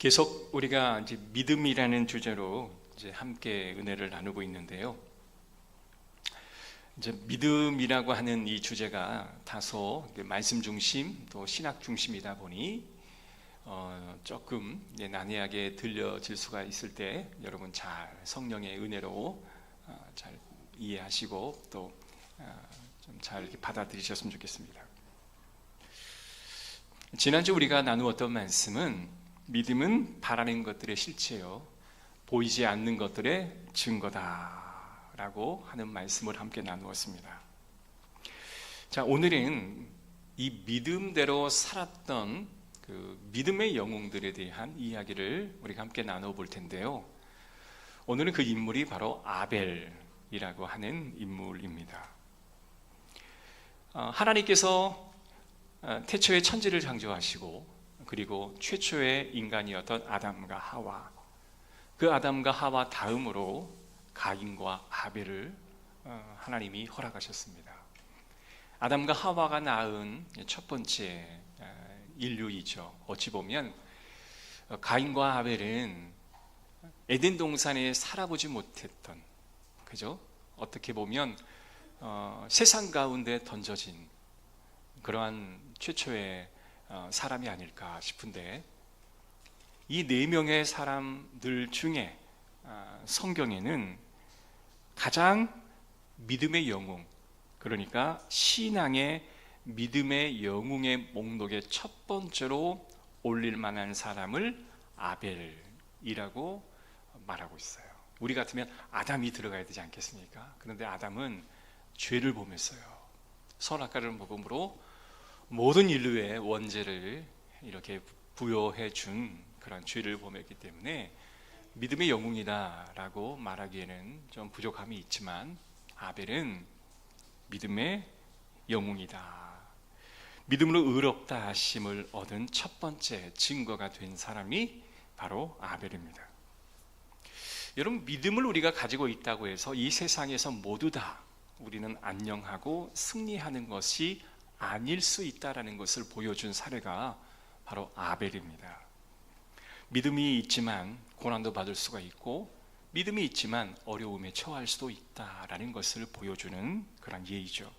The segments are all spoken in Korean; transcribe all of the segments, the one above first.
계속 우리가 이제 믿음이라는 주제로 이제 함께 은혜를 나누고 있는데요. 이제 믿음이라고 하는 이 주제가 다소 말씀 중심 또 신학 중심이다 보니 조금 난해하게 들려질 수가 있을 때 여러분 잘 성령의 은혜로 잘 이해하시고 또 좀 잘 이렇게 받아들이셨으면 좋겠습니다. 지난주 우리가 나누었던 말씀은 믿음은 바라는 것들의 실체요 보이지 않는 것들의 증거다라고 하는 말씀을 함께 나누었습니다. 자, 오늘은 이 믿음대로 살았던 그 믿음의 영웅들에 대한 이야기를 우리가 함께 나눠볼 텐데요. 오늘은 그 인물이 바로 아벨이라고 하는 인물입니다. 하나님께서 태초에 천지를 창조하시고 그리고 최초의 인간이었던 아담과 하와, 그 아담과 하와 다음으로 가인과 아벨을 하나님이 허락하셨습니다. 아담과 하와가 낳은 첫 번째 인류이죠. 어찌 보면 가인과 아벨은 에덴 동산에 살아보지 못했던, 그죠? 어떻게 보면 세상 가운데 던져진 그러한 최초의 사람이 아닐까 싶은데, 이 네 명의 사람들 중에 성경에는 가장 믿음의 영웅, 그러니까 신앙의 믿음의 영웅의 목록의 첫 번째로 올릴 만한 사람을 아벨이라고 말하고 있어요. 우리 같으면 아담이 들어가야 되지 않겠습니까? 그런데 아담은 죄를 범했어요. 선악과를 먹음으로 모든 인류의 원죄를 이렇게 부여해 준 그런 죄를 범했기 때문에 믿음의 영웅이다라고 말하기에는 좀 부족함이 있지만, 아벨은 믿음의 영웅이다, 믿음으로 의롭다 하심을 얻은 첫 번째 증거가 된 사람이 바로 아벨입니다. 여러분, 믿음을 우리가 가지고 있다고 해서 이 세상에서 모두 다 우리는 안녕하고 승리하는 것이 아닐 수 있다라는 것을 보여준 사례가 바로 아벨입니다. 믿음이 있지만 고난도 받을 수가 있고, 믿음이 있지만 어려움에 처할 수도 있다라는 것을 보여주는 그런 예이죠.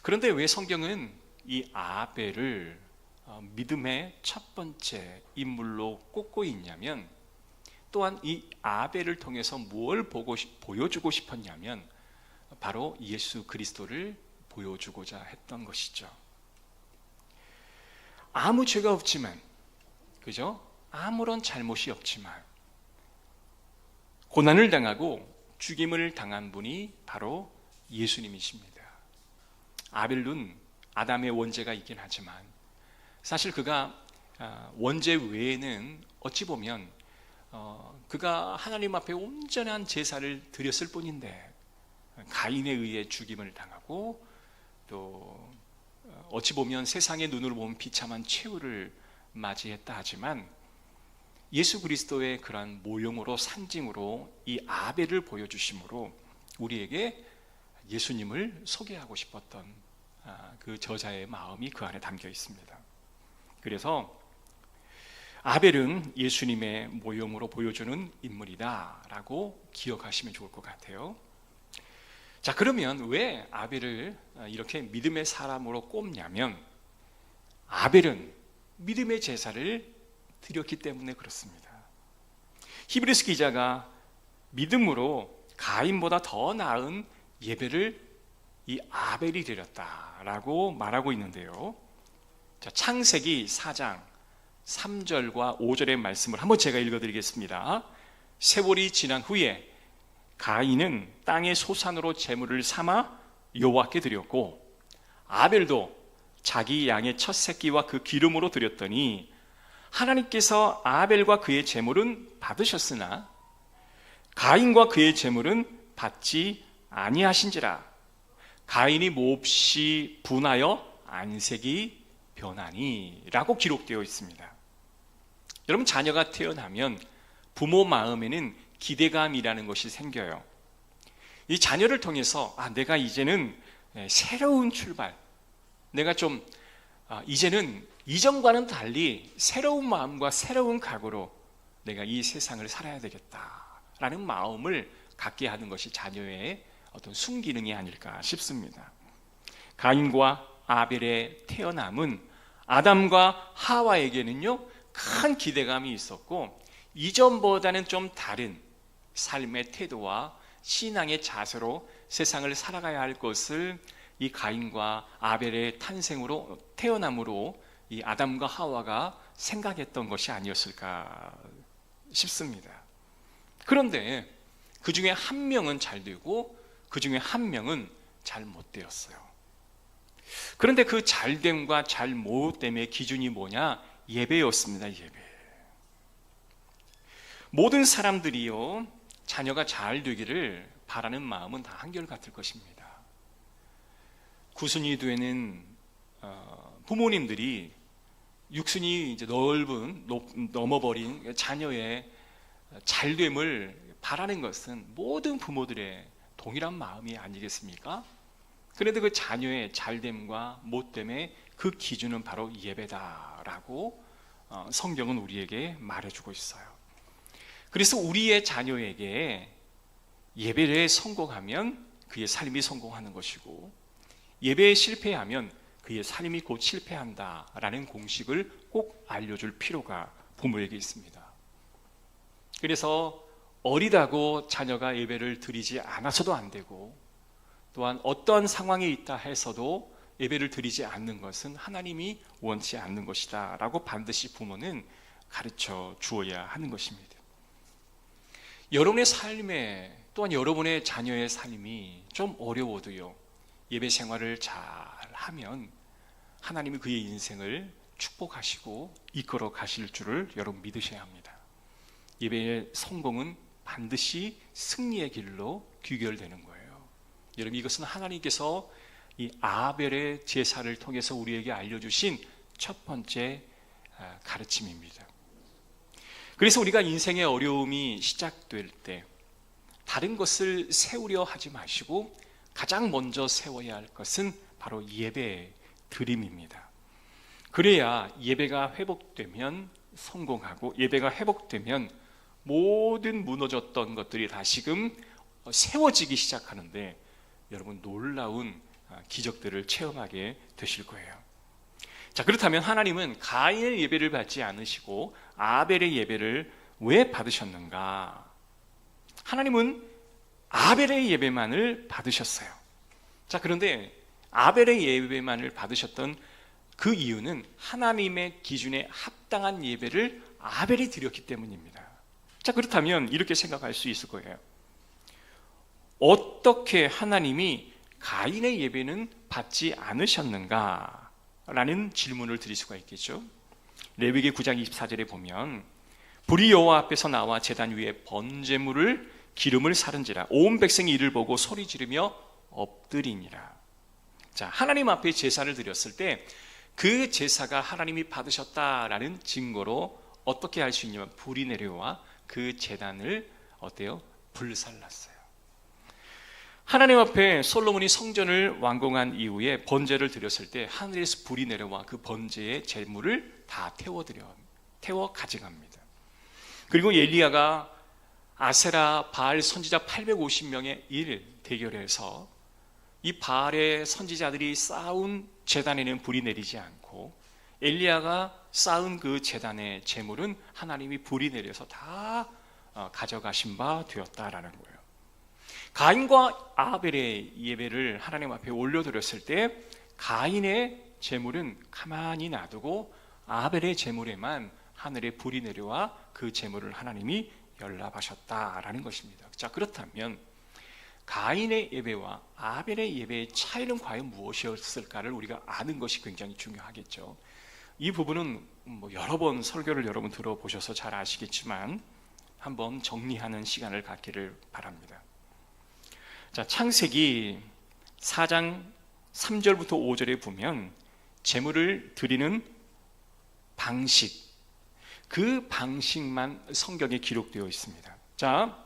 그런데 왜 성경은 이 아벨을 믿음의 첫 번째 인물로 꼽고 있냐면, 또한 이 아벨을 통해서 뭘 보여주고 싶었냐면 바로 예수 그리스도를 보여주고자 했던 것이죠. 아무 죄가 없지만, 그죠? 아무런 잘못이 없지만 고난을 당하고 죽임을 당한 분이 바로 예수님이십니다. 아벨은 아담의 원죄가 있긴 하지만 사실 그가 원죄 외에는 어찌 보면 그가 하나님 앞에 온전한 제사를 드렸을 뿐인데 가인에 의해 죽임을 당하고, 또 어찌 보면 세상의 눈으로 보면 비참한 최후를 맞이했다 하지만 예수 그리스도의 그러한 모형으로 상징으로 이 아벨을 보여주심으로 우리에게 예수님을 소개하고 싶었던 그 저자의 마음이 그 안에 담겨 있습니다. 그래서 아벨은 예수님의 모형으로 보여주는 인물이다 라고 기억하시면 좋을 것 같아요. 자, 그러면 왜 아벨을 이렇게 믿음의 사람으로 꼽냐면, 아벨은 믿음의 제사를 드렸기 때문에 그렇습니다. 히브리서 기자가 믿음으로 가인보다 더 나은 예배를 이 아벨이 드렸다라고 말하고 있는데요. 자, 창세기 4장 3절과 5절의 말씀을 한번 제가 읽어드리겠습니다. 세월이 지난 후에 가인은 땅의 소산으로 제물을 삼아 여호와께 드렸고, 아벨도 자기 양의 첫 새끼와 그 기름으로 드렸더니 하나님께서 아벨과 그의 제물은 받으셨으나 가인과 그의 제물은 받지 아니하신지라. 가인이 몹시 분하여 안색이 변하니 라고 기록되어 있습니다. 여러분, 자녀가 태어나면 부모 마음에는 기대감이라는 것이 생겨요. 이 자녀를 통해서 내가 이제는 새로운 출발, 내가 좀 이제는 이전과는 달리 새로운 마음과 새로운 각오로 내가 이 세상을 살아야 되겠다라는 마음을 갖게 하는 것이 자녀의 어떤 순기능이 아닐까 싶습니다. 가인과 아벨의 태어남은 아담과 하와에게는요, 큰 기대감이 있었고 이전보다는 좀 다른 삶의 태도와 신앙의 자세로 세상을 살아가야 할 것을 이 가인과 아벨의 탄생으로, 태어남으로 이 아담과 하와가 생각했던 것이 아니었을까 싶습니다. 그런데 그 중에 한 명은 잘 되고 그 중에 한 명은 잘 못 되었어요. 그런데 그 잘됨과 잘 못됨의 기준이 뭐냐? 예배였습니다. 예배. 모든 사람들이요, 자녀가 잘 되기를 바라는 마음은 다 한결같을 것입니다. 구순이 되는 부모님들이 육순이 이제 넘어버린 자녀의 잘됨을 바라는 것은 모든 부모들의 동일한 마음이 아니겠습니까? 그런데 그 자녀의 잘됨과 못됨의 그 기준은 바로 예배다라고 성경은 우리에게 말해주고 있어요. 그래서 우리의 자녀에게 예배에 성공하면 그의 삶이 성공하는 것이고, 예배에 실패하면 그의 삶이 곧 실패한다라는 공식을 꼭 알려줄 필요가 부모에게 있습니다. 그래서 어리다고 자녀가 예배를 드리지 않아서도 안 되고, 또한 어떠한 상황에 있다 해서도 예배를 드리지 않는 것은 하나님이 원치 않는 것이다 라고 반드시 부모는 가르쳐 주어야 하는 것입니다. 여러분의 삶에, 또한 여러분의 자녀의 삶이 좀 어려워도요, 예배 생활을 잘 하면 하나님이 그의 인생을 축복하시고 이끌어 가실 줄을 여러분 믿으셔야 합니다. 예배의 성공은 반드시 승리의 길로 귀결되는 거예요. 여러분, 이것은 하나님께서 이 아벨의 제사를 통해서 우리에게 알려주신 첫 번째 가르침입니다. 그래서 우리가 인생의 어려움이 시작될 때 다른 것을 세우려 하지 마시고 가장 먼저 세워야 할 것은 바로 예배 드림입니다. 그래야 예배가 회복되면 성공하고, 예배가 회복되면 모든 무너졌던 것들이 다시금 세워지기 시작하는데 여러분, 놀라운 기적들을 체험하게 되실 거예요. 자, 그렇다면 하나님은 가인의 예배를 받지 않으시고 아벨의 예배를 왜 받으셨는가? 하나님은 아벨의 예배만을 받으셨어요. 자, 그런데 아벨의 예배만을 받으셨던 그 이유는 하나님의 기준에 합당한 예배를 아벨이 드렸기 때문입니다. 자, 그렇다면 이렇게 생각할 수 있을 거예요. 어떻게 하나님이 가인의 예배는 받지 않으셨는가? 라는 질문을 드릴 수가 있겠죠. 레위기 9장 24절에 보면 불이 여호와 앞에서 나와 제단 위에 번제물을 기름을 사른지라 온 백성이 이를 보고 소리 지르며 엎드리니라. 자, 하나님 앞에 제사를 드렸을 때 그 제사가 하나님이 받으셨다라는 증거로 어떻게 할 수 있냐면 불이 내려와 그 제단을 어때요? 불살랐어요. 하나님 앞에 솔로몬이 성전을 완공한 이후에 번제를 드렸을 때 하늘에서 불이 내려와 그 번제의 제물을 다 태워 가져갑니다. 그리고 엘리야가 아세라 바알 선지자 850명의 일 대결해서 이 바알의 선지자들이 쌓은 제단에는 불이 내리지 않고 엘리야가 쌓은 그 제단의 제물은 하나님이 불이 내려서 다 가져가신 바 되었다라는 거예요. 가인과 아벨의 예배를 하나님 앞에 올려드렸을 때 가인의 제물은 가만히 놔두고 아벨의 제물에만 하늘에 불이 내려와 그 제물을 하나님이 연락하셨다라는 것입니다. 자, 그렇다면 가인의 예배와 아벨의 예배의 차이는 과연 무엇이었을까를 우리가 아는 것이 굉장히 중요하겠죠. 이 부분은 여러 번 설교를 여러분 들어보셔서 잘 아시겠지만 한번 정리하는 시간을 갖기를 바랍니다. 자, 창세기 4장 3절부터 5절에 보면 제물을 드리는 방식, 그 방식만 성경에 기록되어 있습니다. 자,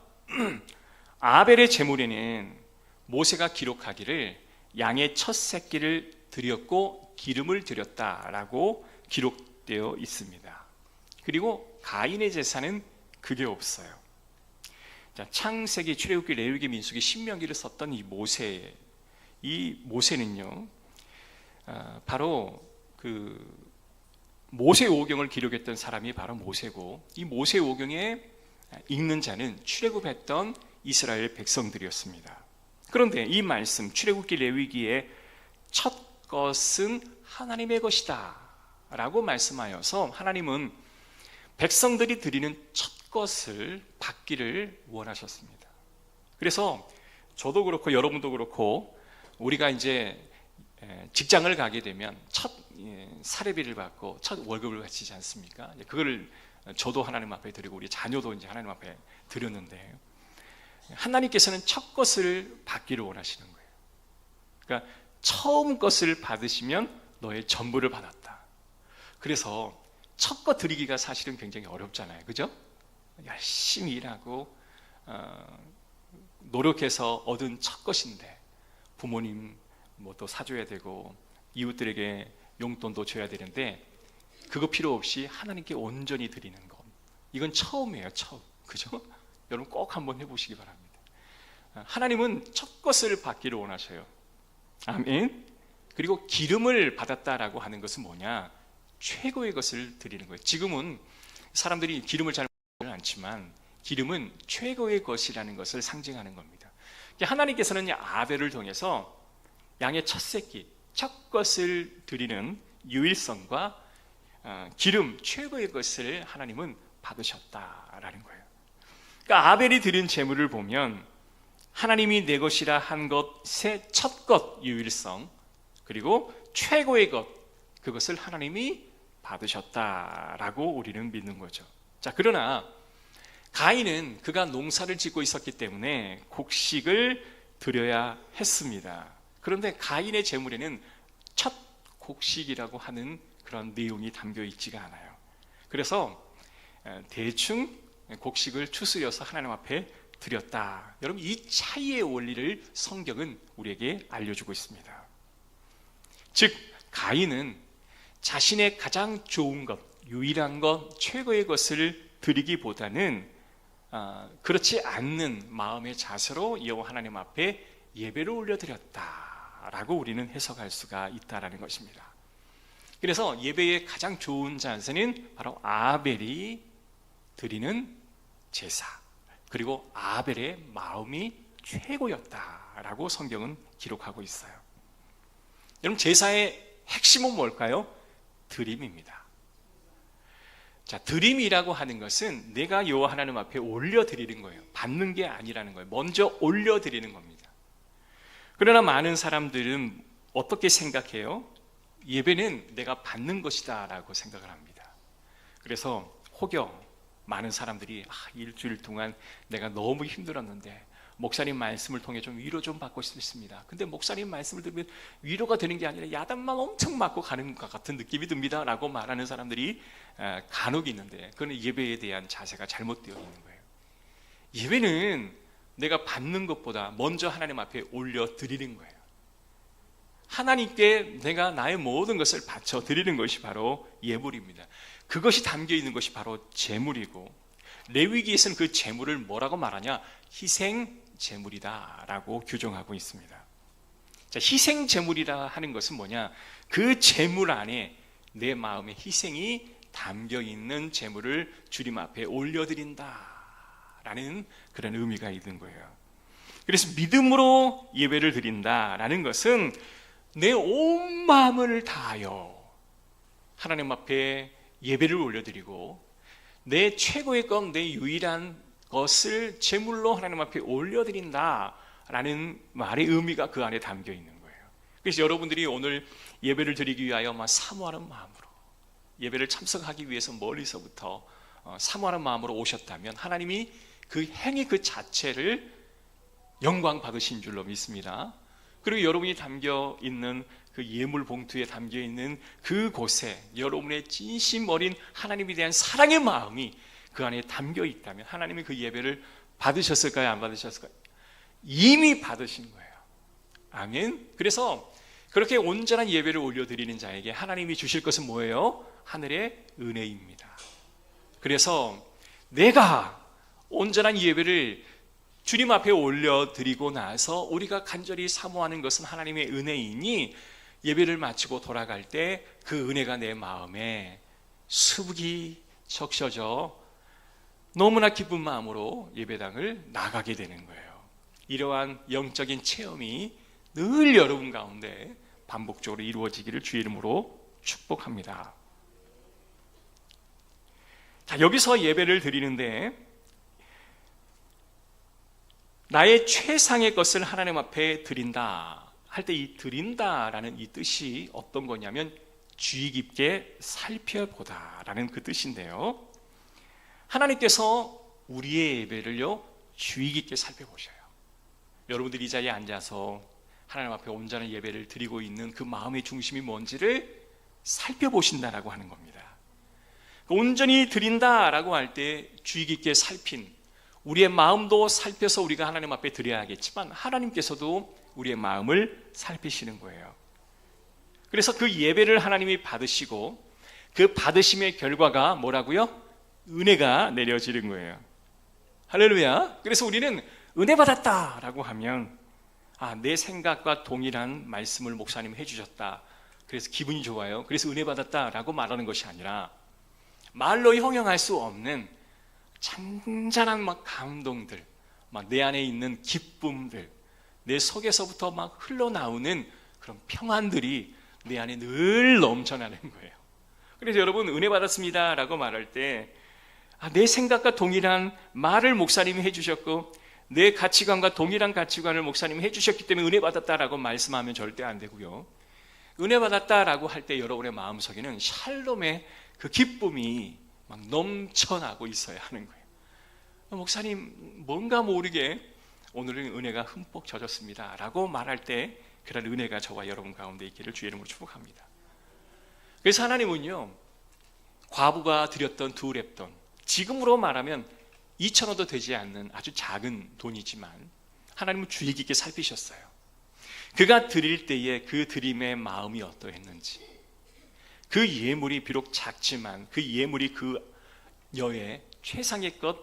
아벨의 제물에는 모세가 기록하기를 양의 첫 새끼를 드렸고 기름을 드렸다라고 기록되어 있습니다. 그리고 가인의 제사는 그게 없어요. 자, 창세기, 출애굽기, 레위기, 민수기, 신명기를 썼던 이 모세는요, 바로 그 모세오경을 기록했던 사람이 바로 모세고, 이 모세오경에 읽는 자는 출애굽했던 이스라엘 백성들이었습니다. 그런데 이 말씀, 출애굽기, 레위기의 첫 것은 하나님의 것이다 라고 말씀하여서 하나님은 백성들이 드리는 첫 것을 받기를 원하셨습니다. 그래서 저도 그렇고 여러분도 그렇고 우리가 이제 직장을 가게 되면 첫 사례비를 받고 첫 월급을 받지 않습니까? 그거를 저도 하나님 앞에 드리고 우리 자녀도 이제 하나님 앞에 드렸는데, 하나님께서는 첫 것을 받기를 원하시는 거예요. 그러니까 처음 것을 받으시면 너의 전부를 받았다. 그래서 첫 것 드리기가 사실은 굉장히 어렵잖아요, 그죠? 열심히 일하고 노력해서 얻은 첫 것인데 부모님 뭐 또 사줘야 되고 이웃들에게 용돈도 줘야 되는데 그거 필요 없이 하나님께 온전히 드리는 것, 이건 처음이에요, 처음. 그죠? 여러분 꼭 한번 해보시기 바랍니다. 하나님은 첫 것을 받기를 원하셔요. 아멘. 그리고 기름을 받았다라고 하는 것은 뭐냐? 최고의 것을 드리는 거예요. 지금은 사람들이 기름을 잘 먹지 않지만 기름은 최고의 것이라는 것을 상징하는 겁니다. 하나님께서는 아벨을 통해서 양의 첫 새끼, 첫 것을 드리는 유일성과 기름, 최고의 것을 하나님은 받으셨다라는 거예요. 그러니까 아벨이 드린 제물을 보면 하나님이 내 것이라 한 것의 첫 것, 유일성, 그리고 최고의 것, 그것을 하나님이 받으셨다라고 우리는 믿는 거죠. 자, 그러나 가인은 그가 농사를 짓고 있었기 때문에 곡식을 드려야 했습니다. 그런데 가인의 제물에는 첫 곡식이라고 하는 그런 내용이 담겨 있지가 않아요. 그래서 대충 곡식을 추수여서 하나님 앞에 드렸다. 여러분, 이 차이의 원리를 성경은 우리에게 알려주고 있습니다. 즉, 가인은 자신의 가장 좋은 것, 유일한 것, 최고의 것을 드리기보다는 그렇지 않는 마음의 자세로 여호와 하나님 앞에 예배를 올려드렸다라고 우리는 해석할 수가 있다라는 것입니다. 그래서 예배의 가장 좋은 자세는 바로 아벨이 드리는 제사, 그리고 아벨의 마음이 최고였다라고 성경은 기록하고 있어요. 여러분, 제사의 핵심은 뭘까요? 드림입니다. 자, 드림이라고 하는 것은 내가 여호와 하나님 앞에 올려드리는 거예요. 받는 게 아니라는 거예요. 먼저 올려드리는 겁니다. 그러나 많은 사람들은 어떻게 생각해요? 예배는 내가 받는 것이다 라고 생각을 합니다. 그래서 혹여 많은 사람들이 일주일 동안 내가 너무 힘들었는데 목사님 말씀을 통해 좀 위로 좀 받고 싶습니다. 근데 목사님 말씀을 들으면 위로가 되는 게 아니라 야단만 엄청 맞고 가는 것 같은 느낌이 듭니다 라고 말하는 사람들이 간혹 있는데, 그건 예배에 대한 자세가 잘못되어 있는 거예요. 예배는 내가 받는 것보다 먼저 하나님 앞에 올려드리는 거예요. 하나님께 내가 나의 모든 것을 바쳐 드리는 것이 바로 예물입니다. 그것이 담겨 있는 것이 바로 제물이고, 레위기에서는 그 제물을 뭐라고 말하냐? 희생 제물이다 라고 규정하고 있습니다. 자, 희생 제물이라 하는 것은 뭐냐? 그 제물 안에 내 마음의 희생이 담겨 있는 제물을 주님 앞에 올려드린다 라는 그런 의미가 있는 거예요. 그래서 믿음으로 예배를 드린다라는 것은 내 온 마음을 다하여 하나님 앞에 예배를 올려드리고 내 최고의 것, 내 유일한 것을 제물로 하나님 앞에 올려드린다라는 말의 의미가 그 안에 담겨 있는 거예요. 그래서 여러분들이 오늘 예배를 드리기 위하여 사모하는 마음으로, 예배를 참석하기 위해서 멀리서부터 사모하는 마음으로 오셨다면 하나님이 그 행위 그 자체를 영광 받으신 줄로 믿습니다. 그리고 여러분이 담겨 있는 그 예물 봉투에 담겨 있는 그곳에 여러분의 진심 어린 하나님에 대한 사랑의 마음이 그 안에 담겨 있다면 하나님이 그 예배를 받으셨을까요? 안 받으셨을까요? 이미 받으신 거예요. 아멘. 그래서 그렇게 온전한 예배를 올려드리는 자에게 하나님이 주실 것은 뭐예요? 하늘의 은혜입니다. 그래서 내가 온전한 예배를 주님 앞에 올려드리고 나서 우리가 간절히 사모하는 것은 하나님의 은혜이니 예배를 마치고 돌아갈 때 그 은혜가 내 마음에 수북이 적셔져 너무나 기쁜 마음으로 예배당을 나가게 되는 거예요. 이러한 영적인 체험이 늘 여러분 가운데 반복적으로 이루어지기를 주의 이름으로 축복합니다. 자, 여기서 예배를 드리는데 나의 최상의 것을 하나님 앞에 드린다 할 때 이 드린다라는 이 뜻이 어떤 거냐면 주의 깊게 살펴보다라는 그 뜻인데요. 하나님께서 우리의 예배를요 주의 깊게 살펴보셔요. 여러분들이 이 자리에 앉아서 하나님 앞에 온전한 예배를 드리고 있는 그 마음의 중심이 뭔지를 살펴보신다라고 하는 겁니다. 온전히 드린다라고 할 때 주의 깊게 살핀 우리의 마음도 살펴서 우리가 하나님 앞에 드려야겠지만 하나님께서도 우리의 마음을 살피시는 거예요. 그래서 그 예배를 하나님이 받으시고 그 받으심의 결과가 뭐라고요? 은혜가 내려지는 거예요. 할렐루야. 그래서 우리는 은혜 받았다라고 하면 내 생각과 동일한 말씀을 목사님이 해주셨다, 그래서 기분이 좋아요, 그래서 은혜 받았다라고 말하는 것이 아니라 말로 형용할 수 없는 잔잔한 감동들, 내 안에 있는 기쁨들, 내 속에서부터 흘러나오는 그런 평안들이 내 안에 늘 넘쳐나는 거예요. 그래서 여러분 은혜 받았습니다 라고 말할 때 내 생각과 동일한 말을 목사님이 해주셨고 내 가치관과 동일한 가치관을 목사님이 해주셨기 때문에 은혜 받았다라고 말씀하면 절대 안 되고요. 은혜 받았다라고 할 때 여러분의 마음속에는 샬롬의 그 기쁨이 넘쳐나고 있어야 하는 거예요. 목사님 뭔가 모르게 오늘은 은혜가 흠뻑 젖었습니다 라고 말할 때 그런 은혜가 저와 여러분 가운데 있기를 주의 이름으로 축복합니다. 그래서 하나님은요 과부가 드렸던 2렙돈, 지금으로 말하면 2,000원도 되지 않는 아주 작은 돈이지만 하나님은 주의 깊게 살피셨어요. 그가 드릴 때에 그 드림의 마음이 어떠했는지, 그 예물이 비록 작지만 그 예물이 그 여의 최상의 것,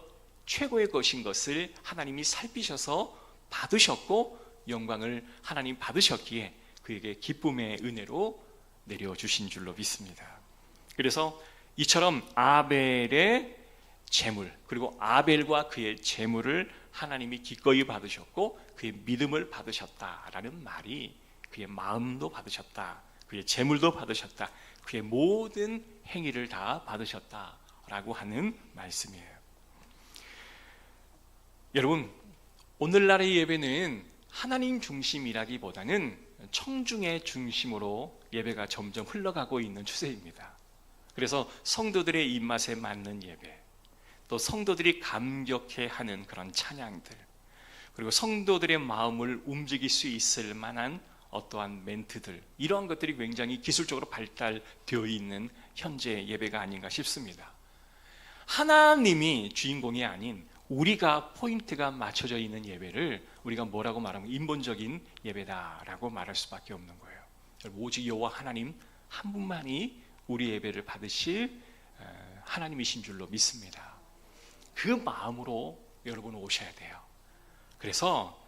최고의 것인 것을 하나님이 살피셔서 받으셨고 영광을 하나님 받으셨기에 그에게 기쁨의 은혜로 내려주신 줄로 믿습니다. 그래서 이처럼 아벨의 재물, 그리고 아벨과 그의 재물을 하나님이 기꺼이 받으셨고 그의 믿음을 받으셨다라는 말이 그의 마음도 받으셨다, 그의 재물도 받으셨다, 그의 모든 행위를 다 받으셨다라고 하는 말씀이에요. 여러분, 오늘날의 예배는 하나님 중심이라기보다는 청중의 중심으로 예배가 점점 흘러가고 있는 추세입니다. 그래서 성도들의 입맛에 맞는 예배, 또 성도들이 감격해하는 그런 찬양들, 그리고 성도들의 마음을 움직일 수 있을 만한 어떠한 멘트들, 이러한 것들이 굉장히 기술적으로 발달되어 있는 현재 예배가 아닌가 싶습니다. 하나님이 주인공이 아닌 우리가 포인트가 맞춰져 있는 예배를 우리가 뭐라고 말하면 인본적인 예배다라고 말할 수밖에 없는 거예요. 오직 여호와 하나님 한 분만이 우리 예배를 받으실 하나님이신 줄로 믿습니다. 그 마음으로 여러분 오셔야 돼요. 그래서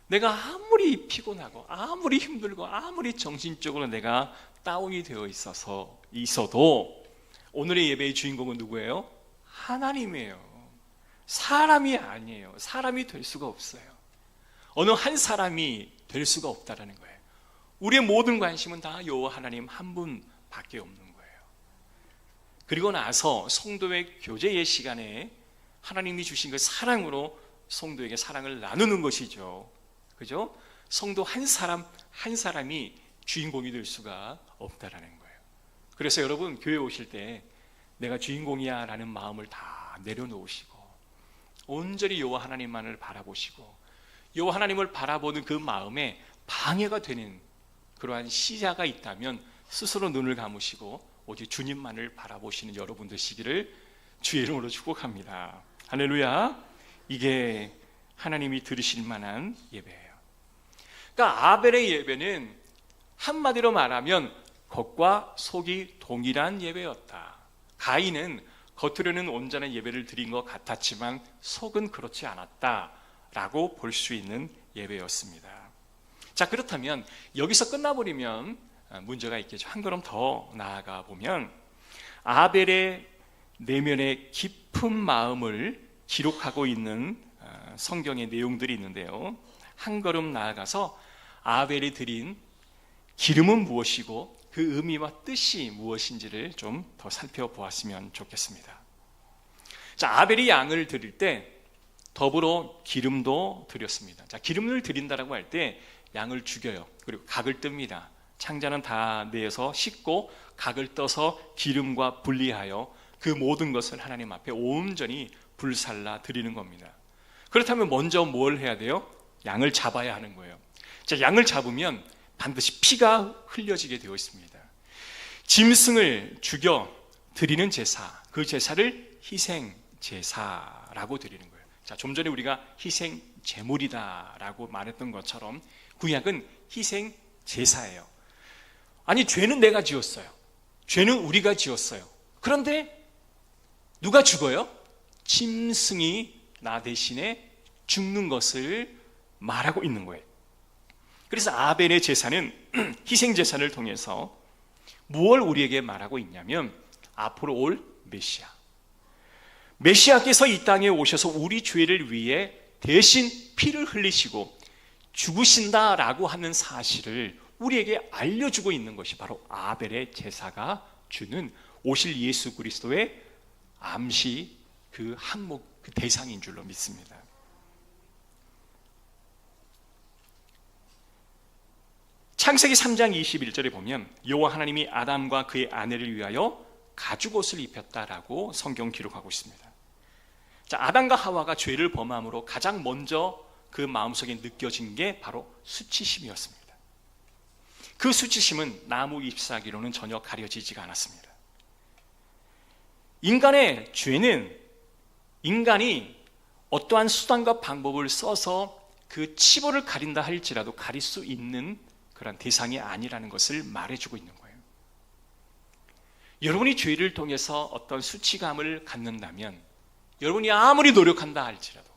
내가 아무리 피곤하고 아무리 힘들고 아무리 정신적으로 내가 다운이 되어 있어도 오늘의 예배의 주인공은 누구예요? 하나님이에요. 사람이 아니에요. 사람이 될 수가 없어요. 어느 한 사람이 될 수가 없다라는 거예요. 우리의 모든 관심은 다 여호와 하나님 한 분밖에 없는 거예요. 그리고 나서 성도의 교제의 시간에 하나님이 주신 그 사랑으로 성도에게 사랑을 나누는 것이죠. 그죠? 성도 한 사람 한 사람이 주인공이 될 수가 없다라는 거예요. 그래서 여러분 교회 오실 때 내가 주인공이야 라는 마음을 다 내려놓으시고 온전히 여호와 하나님만을 바라보시고 여호와 하나님을 바라보는 그 마음에 방해가 되는 그러한 시야가 있다면 스스로 눈을 감으시고 오직 주님만을 바라보시는 여러분 되시기를 주의 이름으로 축복합니다. 할렐루야. 이게 하나님이 들으실 만한 예배예요. 그러니까 아벨의 예배는 한마디로 말하면 겉과 속이 동일한 예배였다. 가인은 겉으로는 온전한 예배를 드린 것 같았지만 속은 그렇지 않았다라고 볼 수 있는 예배였습니다. 자, 그렇다면 여기서 끝나버리면 문제가 있겠죠. 한 걸음 더 나아가 보면 아벨의 내면의 깊은 마음을 기록하고 있는 성경의 내용들이 있는데요. 한 걸음 나아가서 아벨이 드린 기름은 무엇이고 그 의미와 뜻이 무엇인지를 좀 더 살펴보았으면 좋겠습니다. 자, 아벨이 양을 드릴 때 더불어 기름도 드렸습니다. 자, 기름을 드린다라고 할 때 양을 죽여요. 그리고 각을 뜹니다. 창자는 다 내서 씻고 각을 떠서 기름과 분리하여 그 모든 것을 하나님 앞에 온전히 불살라 드리는 겁니다. 그렇다면 먼저 뭘 해야 돼요? 양을 잡아야 하는 거예요. 자, 양을 잡으면 반드시 피가 흘려지게 되어 있습니다. 짐승을 죽여 드리는 제사, 그 제사를 희생 제사라고 드리는 거예요. 자, 좀 전에 우리가 희생 제물이다라고 말했던 것처럼 구약은 희생 제사예요. 아니, 죄는 내가 지었어요. 죄는 우리가 지었어요. 그런데 누가 죽어요? 짐승이 나 대신에 죽는 것을 말하고 있는 거예요. 그래서 아벨의 제사는 희생 제사를 통해서 무엇을 우리에게 말하고 있냐면 앞으로 올 메시아, 메시아께서 이 땅에 오셔서 우리 죄를 위해 대신 피를 흘리시고 죽으신다라고 하는 사실을 우리에게 알려주고 있는 것이 바로 아벨의 제사가 주는 오실 예수 그리스도의 암시, 그 항목, 그 대상인 줄로 믿습니다. 창세기 3장 21절에 보면 여호와 하나님이 아담과 그의 아내를 위하여 가죽옷을 입혔다라고 성경 기록하고 있습니다. 자, 아담과 하와가 죄를 범함으로 가장 먼저 그 마음속에 느껴진 게 바로 수치심이었습니다. 그 수치심은 나무 잎사귀로는 전혀 가려지지가 않았습니다. 인간의 죄는 인간이 어떠한 수단과 방법을 써서 그 치부를 가린다 할지라도 가릴 수 있는 그런 대상이 아니라는 것을 말해주고 있는 거예요. 여러분이 죄를 통해서 어떤 수치감을 갖는다면 여러분이 아무리 노력한다 할지라도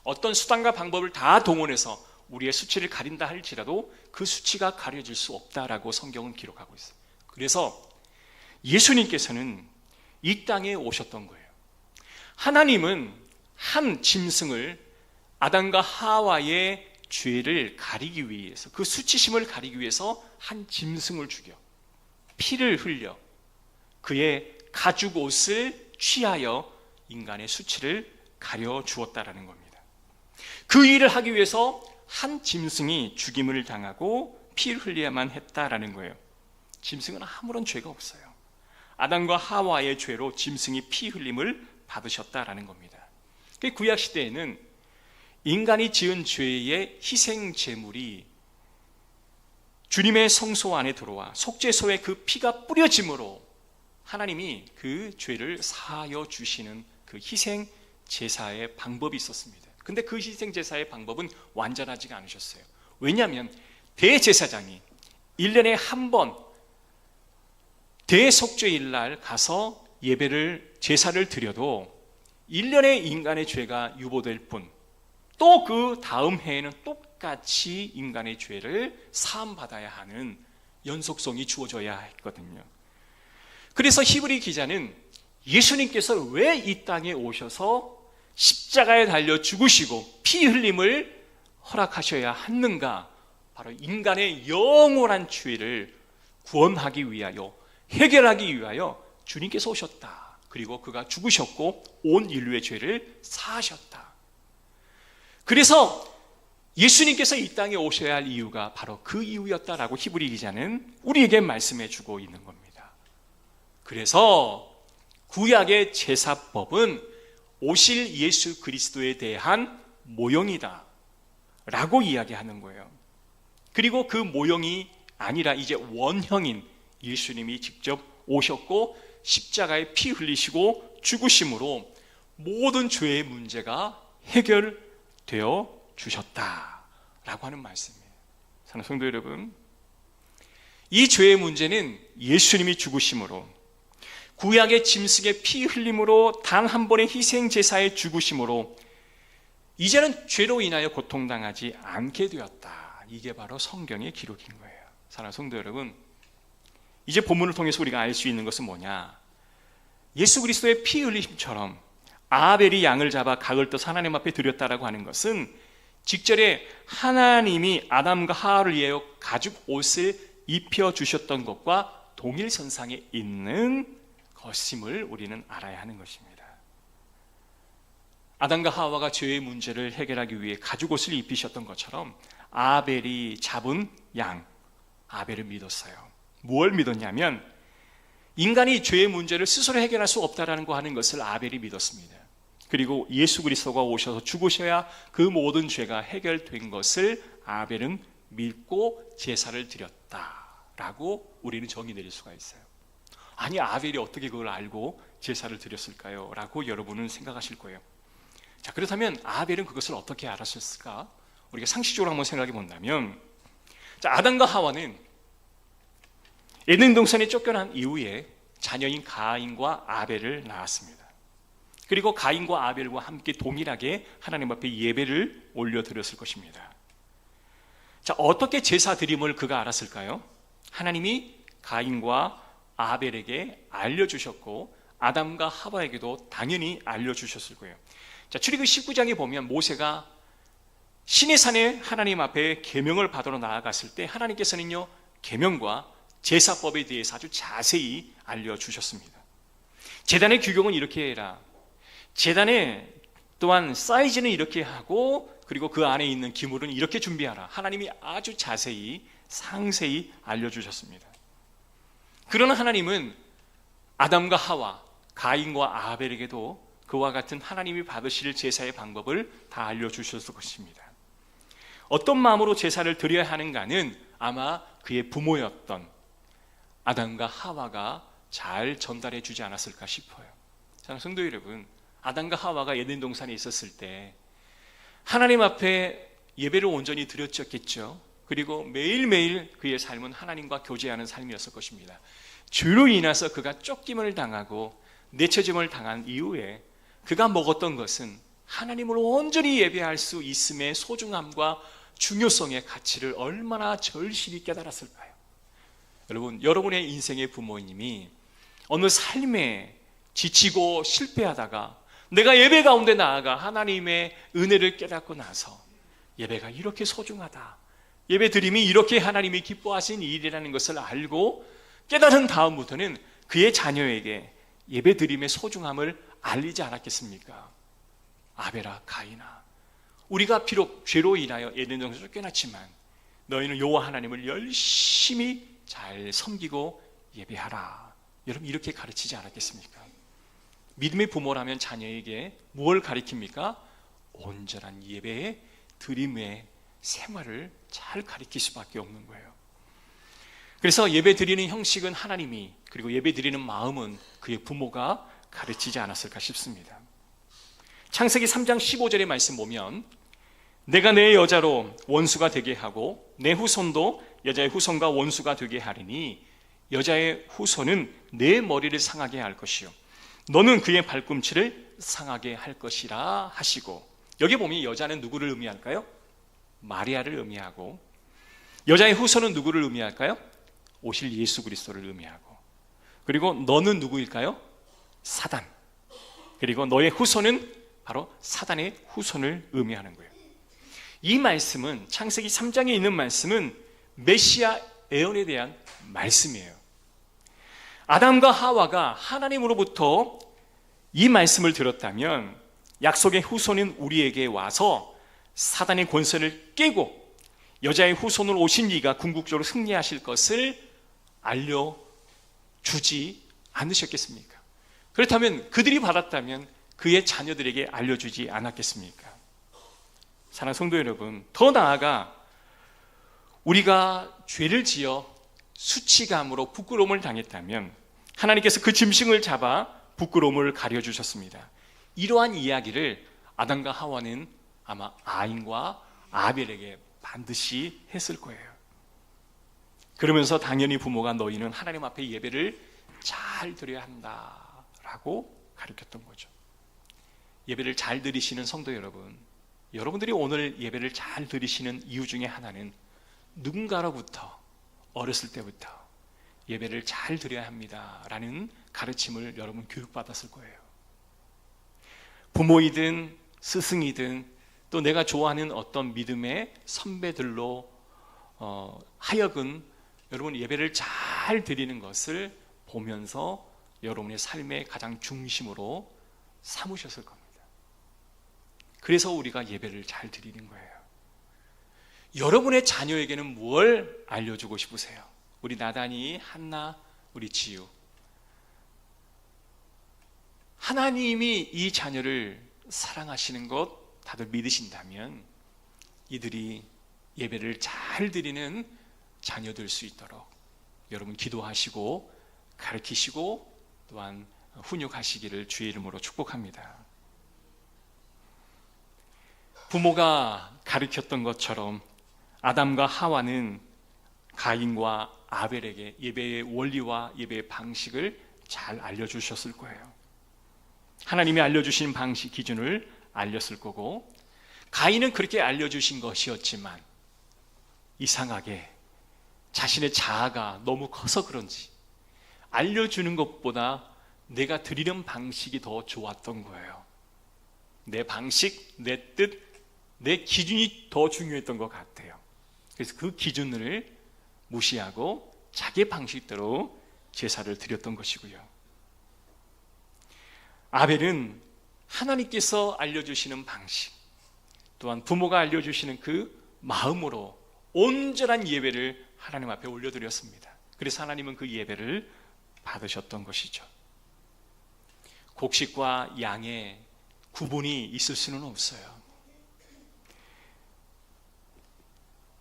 어떤 수단과 방법을 다 동원해서 우리의 수치를 가린다 할지라도 그 수치가 가려질 수 없다라고 성경은 기록하고 있어요. 그래서 예수님께서는 이 땅에 오셨던 거예요. 하나님은 한 짐승을 아담과 하와의 죄를 가리기 위해서, 그 수치심을 가리기 위해서 한 짐승을 죽여 피를 흘려 그의 가죽 옷을 취하여 인간의 수치를 가려 주었다라는 겁니다. 그 일을 하기 위해서 한 짐승이 죽임을 당하고 피를 흘려야만 했다라는 거예요. 짐승은 아무런 죄가 없어요. 아담과 하와의 죄로 짐승이 피 흘림을 받으셨다라는 겁니다. 구약 시대에는 인간이 지은 죄의 희생 제물이 주님의 성소 안에 들어와 속죄소에 그 피가 뿌려짐으로 하나님이 그 죄를 사하여 주시는 그 희생 제사의 방법이 있었습니다. 근데 그 희생 제사의 방법은 완전하지가 않으셨어요. 왜냐하면 대제사장이 1년에 한 번 대속죄일 날 가서 예배를 제사를 드려도 1년의 인간의 죄가 유보될 뿐, 또 그 다음 해에는 똑같이 인간의 죄를 사함받아야 하는 연속성이 주어져야 했거든요. 그래서 히브리 기자는 예수님께서 왜 이 땅에 오셔서 십자가에 달려 죽으시고 피 흘림을 허락하셔야 했는가? 바로 인간의 영원한 죄를 구원하기 위하여, 해결하기 위하여 주님께서 오셨다. 그리고 그가 죽으셨고 온 인류의 죄를 사하셨다. 그래서 예수님께서 이 땅에 오셔야 할 이유가 바로 그 이유였다라고 히브리 기자는 우리에게 말씀해 주고 있는 겁니다. 그래서 구약의 제사법은 오실 예수 그리스도에 대한 모형이다 라고 이야기하는 거예요. 그리고 그 모형이 아니라 이제 원형인 예수님이 직접 오셨고 십자가에 피 흘리시고 죽으심으로 모든 죄의 문제가 해결되어 주셨다라고 하는 말씀이에요. 사랑하는 성도 여러분, 이 죄의 문제는 예수님이 죽으심으로, 구약의 짐승의 피 흘림으로, 단 한 번의 희생 제사의 죽으심으로 이제는 죄로 인하여 고통당하지 않게 되었다. 이게 바로 성경의 기록인 거예요. 사랑하는 성도 여러분, 이제 본문을 통해서 우리가 알 수 있는 것은 뭐냐? 예수 그리스도의 피 흘림처럼 아벨이 양을 잡아 각을 떠서 하나님 앞에 드렸다라고 하는 것은 직전에 하나님이 아담과 하와를 위하여 가죽 옷을 입혀주셨던 것과 동일선상에 있는 것임을 우리는 알아야 하는 것입니다. 아담과 하와가 죄의 문제를 해결하기 위해 가죽 옷을 입히셨던 것처럼 아벨이 잡은 양, 아벨을 믿었어요. 무엇을 믿었냐면 인간이 죄의 문제를 스스로 해결할 수 없다라는 거 하는 것을 아벨이 믿었습니다. 그리고 예수 그리스도가 오셔서 죽으셔야 그 모든 죄가 해결된 것을 아벨은 믿고 제사를 드렸다라고 우리는 정의 내릴 수가 있어요. 아니, 아벨이 어떻게 그걸 알고 제사를 드렸을까요? 라고 여러분은 생각하실 거예요. 자, 그렇다면 아벨은 그것을 어떻게 알았을까? 우리가 상식적으로 한번 생각해 본다면, 자, 아담과 하와는 에덴 동산에 쫓겨난 이후에 자녀인 가인과 아벨을 낳았습니다. 그리고 가인과 아벨과 함께 동일하게 하나님 앞에 예배를 올려드렸을 것입니다. 자, 어떻게 제사 드림을 그가 알았을까요? 하나님이 가인과 아벨에게 알려주셨고 아담과 하와에게도 당연히 알려주셨을 거예요. 자, 출애굽기 19장에 보면 모세가 시내산에 하나님 앞에 계명을 받으러 나아갔을 때 하나님께서는요, 계명과 제사법에 대해서 아주 자세히 알려주셨습니다. 제단의 규경은 이렇게 해라, 제단에 또한 사이즈는 이렇게 하고, 그리고 그 안에 있는 기물은 이렇게 준비하라. 하나님이 아주 자세히 상세히 알려주셨습니다. 그러나 하나님은 아담과 하와, 가인과 아벨에게도 그와 같은 하나님이 받으실 제사의 방법을 다 알려주셨을 것입니다. 어떤 마음으로 제사를 드려야 하는가는 아마 그의 부모였던 아담과 하와가 잘 전달해 주지 않았을까 싶어요. 사랑하는 성도 여러분, 아담과 하와가 에덴 동산에 있었을 때 하나님 앞에 예배를 온전히 드렸겠죠. 그리고 매일매일 그의 삶은 하나님과 교제하는 삶이었을 것입니다. 죄로 인해서 그가 쫓김을 당하고 내쳐짐을 당한 이후에 그가 먹었던 것은 하나님을 온전히 예배할 수 있음의 소중함과 중요성의 가치를 얼마나 절실히 깨달았을까요? 여러분, 여러분의 인생의 부모님이 어느 삶에 지치고 실패하다가 내가 예배 가운데 나아가 하나님의 은혜를 깨닫고 나서 예배가 이렇게 소중하다, 예배 드림이 이렇게 하나님이 기뻐하신 일이라는 것을 알고 깨달은 다음부터는 그의 자녀에게 예배 드림의 소중함을 알리지 않았겠습니까? 아벨아, 가인아, 우리가 비록 죄로 인하여 에덴 동산에서 쫓겨났지만 너희는 여호와 하나님을 열심히 잘 섬기고 예배하라. 여러분, 이렇게 가르치지 않았겠습니까? 믿음의 부모라면 자녀에게 무엇을 가르칩니까? 온전한 예배의 드림의 생활을 잘 가르칠 수밖에 없는 거예요. 그래서 예배 드리는 형식은 하나님이, 그리고 예배 드리는 마음은 그의 부모가 가르치지 않았을까 싶습니다. 창세기 3장 15절의 말씀 보면 내가 내 여자로 원수가 되게 하고 내 후손도 여자의 후손과 원수가 되게 하리니 여자의 후손은 내 머리를 상하게 할 것이요 너는 그의 발꿈치를 상하게 할 것이라 하시고, 여기 보면 여자는 누구를 의미할까요? 마리아를 의미하고, 여자의 후손은 누구를 의미할까요? 오실 예수 그리스도를 의미하고, 그리고 너는 누구일까요? 사단. 그리고 너의 후손은 바로 사단의 후손을 의미하는 거예요. 이 말씀은, 창세기 3장에 있는 말씀은 메시아 예언에 대한 말씀이에요. 아담과 하와가 하나님으로부터 이 말씀을 들었다면 약속의 후손인 우리에게 와서 사단의 권세를 깨고 여자의 후손으로 오신 이가 궁극적으로 승리하실 것을 알려주지 않으셨겠습니까? 그렇다면 그들이 받았다면 그의 자녀들에게 알려주지 않았겠습니까? 사랑하는 성도 여러분, 더 나아가 우리가 죄를 지어 수치감으로 부끄러움을 당했다면 하나님께서 그 짐승을 잡아 부끄러움을 가려주셨습니다. 이러한 이야기를 아담과 하와는 아마 가인과 아벨에게 반드시 했을 거예요. 그러면서 당연히 부모가 너희는 하나님 앞에 예배를 잘 드려야 한다라고 가르쳤던 거죠. 예배를 잘 드리시는 성도 여러분, 여러분들이 오늘 예배를 잘 드리시는 이유 중에 하나는 누군가로부터 어렸을 때부터 예배를 잘 드려야 합니다라는 가르침을 여러분 교육받았을 거예요. 부모이든 스승이든 또 내가 좋아하는 어떤 믿음의 선배들로 하여금 여러분 예배를 잘 드리는 것을 보면서 여러분의 삶의 가장 중심으로 삼으셨을 겁니다. 그래서 우리가 예배를 잘 드리는 거예요. 여러분의 자녀에게는 뭘 알려주고 싶으세요? 우리 나단이, 한나, 우리 지유, 하나님이 이 자녀를 사랑하시는 것 다들 믿으신다면 이들이 예배를 잘 드리는 자녀 될 수 있도록 여러분 기도하시고 가르치시고 또한 훈육하시기를 주의 이름으로 축복합니다. 부모가 가르쳤던 것처럼 아담과 하와는 가인과 아벨에게 예배의 원리와 예배의 방식을 잘 알려주셨을 거예요. 하나님이 알려주신 방식, 기준을 알렸을 거고, 가인은 그렇게 알려주신 것이었지만 이상하게 자신의 자아가 너무 커서 그런지 알려주는 것보다 내가 드리는 방식이 더 좋았던 거예요. 내 방식, 내 뜻, 내 기준이 더 중요했던 것 같아요. 그래서 그 기준을 무시하고 자기 방식대로 제사를 드렸던 것이고요. 아벨은 하나님께서 알려주시는 방식, 또한 부모가 알려주시는 그 마음으로 온전한 예배를 하나님 앞에 올려드렸습니다. 그래서 하나님은 그 예배를 받으셨던 것이죠. 곡식과 양의 구분이 있을 수는 없어요.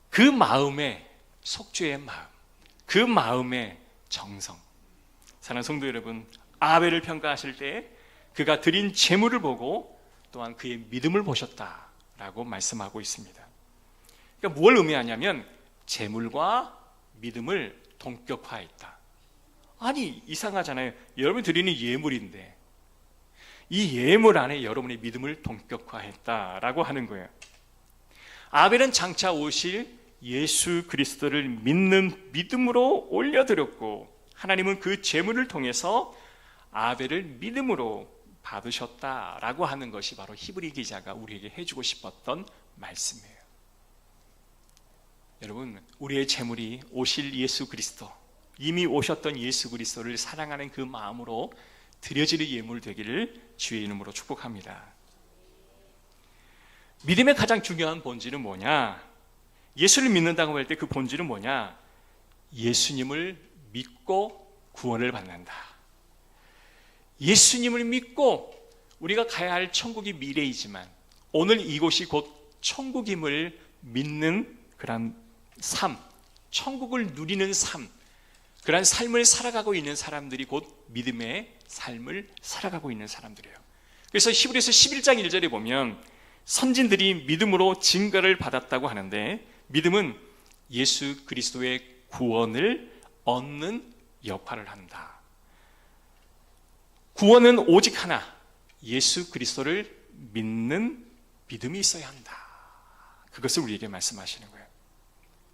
그 마음의 속죄의 마음, 그 마음의 정성. 사랑하는 성도 여러분, 아벨을 평가하실 때 그가 드린 제물을 보고 또한 그의 믿음을 보셨다라고 말씀하고 있습니다. 그러니까 뭘 의미하냐면 제물과 믿음을 동격화했다. 아니 이상하잖아요. 여러분이 드리는 예물인데 이 예물 안에 여러분의 믿음을 동격화했다라고 하는 거예요. 아벨은 장차 오실 예수 그리스도를 믿는 믿음으로 올려드렸고, 하나님은 그 제물을 통해서 아벨을 믿음으로 받으셨다라고 하는 것이 바로 히브리 기자가 우리에게 해주고 싶었던 말씀이에요. 여러분, 우리의 제물이 오실 예수 그리스도, 이미 오셨던 예수 그리스도를 사랑하는 그 마음으로 드려지는 예물 되기를 주의 이름으로 축복합니다. 믿음의 가장 중요한 본질은 뭐냐? 예수를 믿는다고 할 때 그 본질은 뭐냐? 예수님을 믿고 구원을 받는다. 예수님을 믿고 우리가 가야 할 천국이 미래이지만 오늘 이곳이 곧 천국임을 믿는 그런 삶, 천국을 누리는 삶, 그런 삶을 살아가고 있는 사람들이 곧 믿음의 삶을 살아가고 있는 사람들이에요. 그래서 히브리서 11장 1절에 보면 선진들이 믿음으로 증거를 받았다고 하는데, 믿음은 예수 그리스도의 구원을 얻는 역할을 한다. 구원은 오직 하나, 예수 그리스도를 믿는 믿음이 있어야 한다. 그것을 우리에게 말씀하시는 거예요.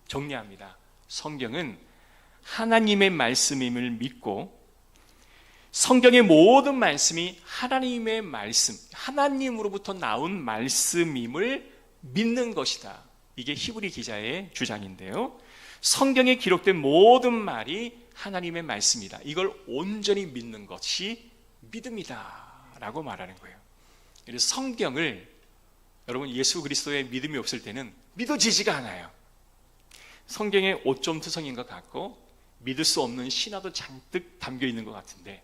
정리합니다. 성경은 하나님의 말씀임을 믿고 성경의 모든 말씀이 하나님의 말씀, 하나님으로부터 나온 말씀임을 믿는 것이다. 이게 히브리 기자의 주장인데요. 성경에 기록된 모든 말이 하나님의 말씀이다. 이걸 온전히 믿는 것이 믿음이다 라고 말하는 거예요. 그래서 성경을 여러분 예수 그리스도의 믿음이 없을 때는 믿어지지가 않아요. 성경에 오점투성인 것 같고 믿을 수 없는 신화도 잔뜩 담겨 있는 것 같은데,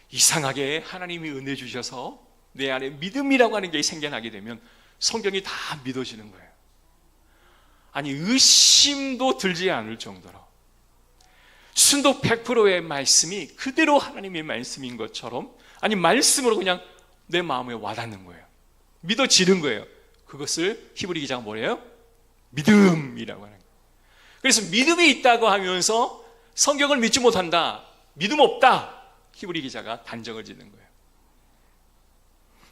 이상하게 하나님이 은혜 주셔서 내 안에 믿음이라고 하는 게 생겨나게 되면 성경이 다 믿어지는 거예요. 아니 의심도 들지 않을 정도로 순도 100%의 말씀이 그대로 하나님의 말씀인 것처럼, 아니 말씀으로 그냥 내 마음에 와닿는 거예요. 믿어지는 거예요. 그것을 히브리 기자가 뭐래요? 믿음이라고 하는 거예요. 그래서 믿음이 있다고 하면서 성경을 믿지 못한다, 믿음 없다, 히브리 기자가 단정을 짓는 거예요.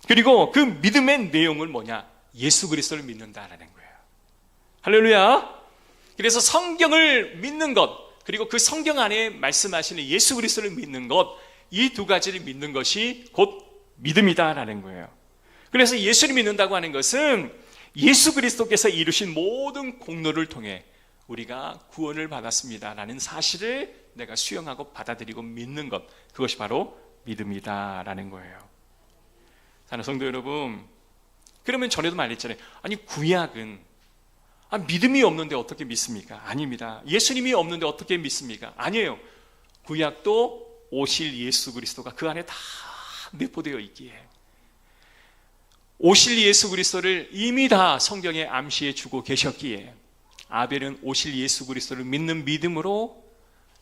그리고 그 믿음의 내용은 뭐냐? 예수 그리스도를 믿는다라는 거예요. 할렐루야. 그래서 성경을 믿는 것, 그리고 그 성경 안에 말씀하시는 예수 그리스도를 믿는 것, 이 두 가지를 믿는 것이 곧 믿음이다라는 거예요. 그래서 예수를 믿는다고 하는 것은 예수 그리스도께서 이루신 모든 공로를 통해 우리가 구원을 받았습니다라는 사실을 내가 수용하고 받아들이고 믿는 것, 그것이 바로 믿음이다라는 거예요. 사랑하는 성도 여러분, 그러면 전에도 말했잖아요. 아니 구약은 믿음이 없는데 어떻게 믿습니까? 아닙니다. 예수님이 없는데 어떻게 믿습니까? 아니에요. 구약도 오실 예수 그리스도가 그 안에 다 내포되어 있기에, 오실 예수 그리스도를 이미 다 성경에 암시해 주고 계셨기에, 아벨은 오실 예수 그리스도를 믿는 믿음으로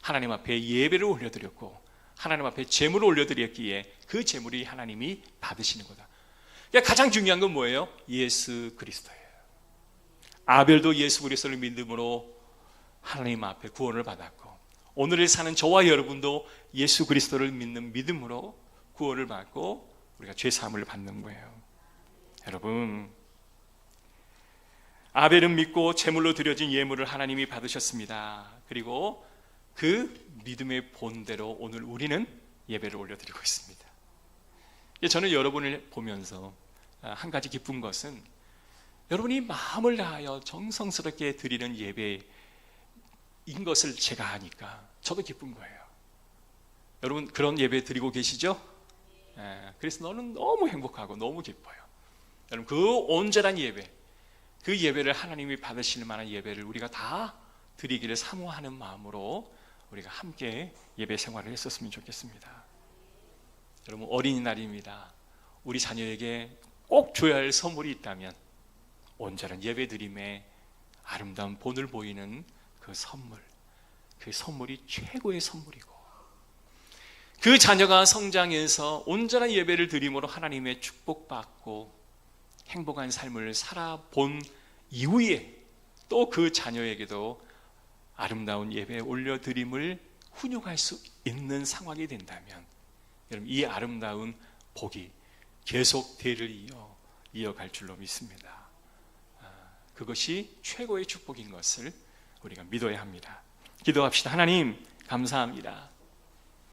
하나님 앞에 예배를 올려드렸고 하나님 앞에 제물을 올려드렸기에 그 제물이 하나님이 받으시는 거다. 그러니까 가장 중요한 건 뭐예요? 예수 그리스도예요. 아벨도 예수 그리스도를 믿음으로 하나님 앞에 구원을 받았고, 오늘을 사는 저와 여러분도 예수 그리스도를 믿는 믿음으로 구원을 받고 우리가 죄 사함을 받는 거예요. 여러분, 아벨은 믿고 제물로 드려진 예물을 하나님이 받으셨습니다. 그리고 그 믿음의 본대로 오늘 우리는 예배를 올려드리고 있습니다. 저는 여러분을 보면서 한 가지 기쁜 것은, 여러분이 마음을 다하여 정성스럽게 드리는 예배인 것을 제가 아니까 저도 기쁜 거예요. 여러분 그런 예배 드리고 계시죠? 그래서 너는 너무 행복하고 너무 기뻐요. 여러분 그 온전한 예배, 그 예배를 하나님이 받으실 만한 예배를 우리가 다 드리기를 사모하는 마음으로 우리가 함께 예배 생활을 했었으면 좋겠습니다. 여러분 어린이날입니다. 우리 자녀에게 꼭 줘야 할 선물이 있다면 온전한 예배 드림에 아름다운 본을 보이는 그 선물이 최고의 선물이고, 그 자녀가 성장해서 온전한 예배를 드림으로 하나님의 축복받고 행복한 삶을 살아본 이후에 또 그 자녀에게도 아름다운 예배 올려드림을 훈육할 수 있는 상황이 된다면, 여러분 이 아름다운 복이 계속 대를 이어갈 줄로 믿습니다. 그것이 최고의 축복인 것을 우리가 믿어야 합니다. 기도합시다. 하나님 감사합니다.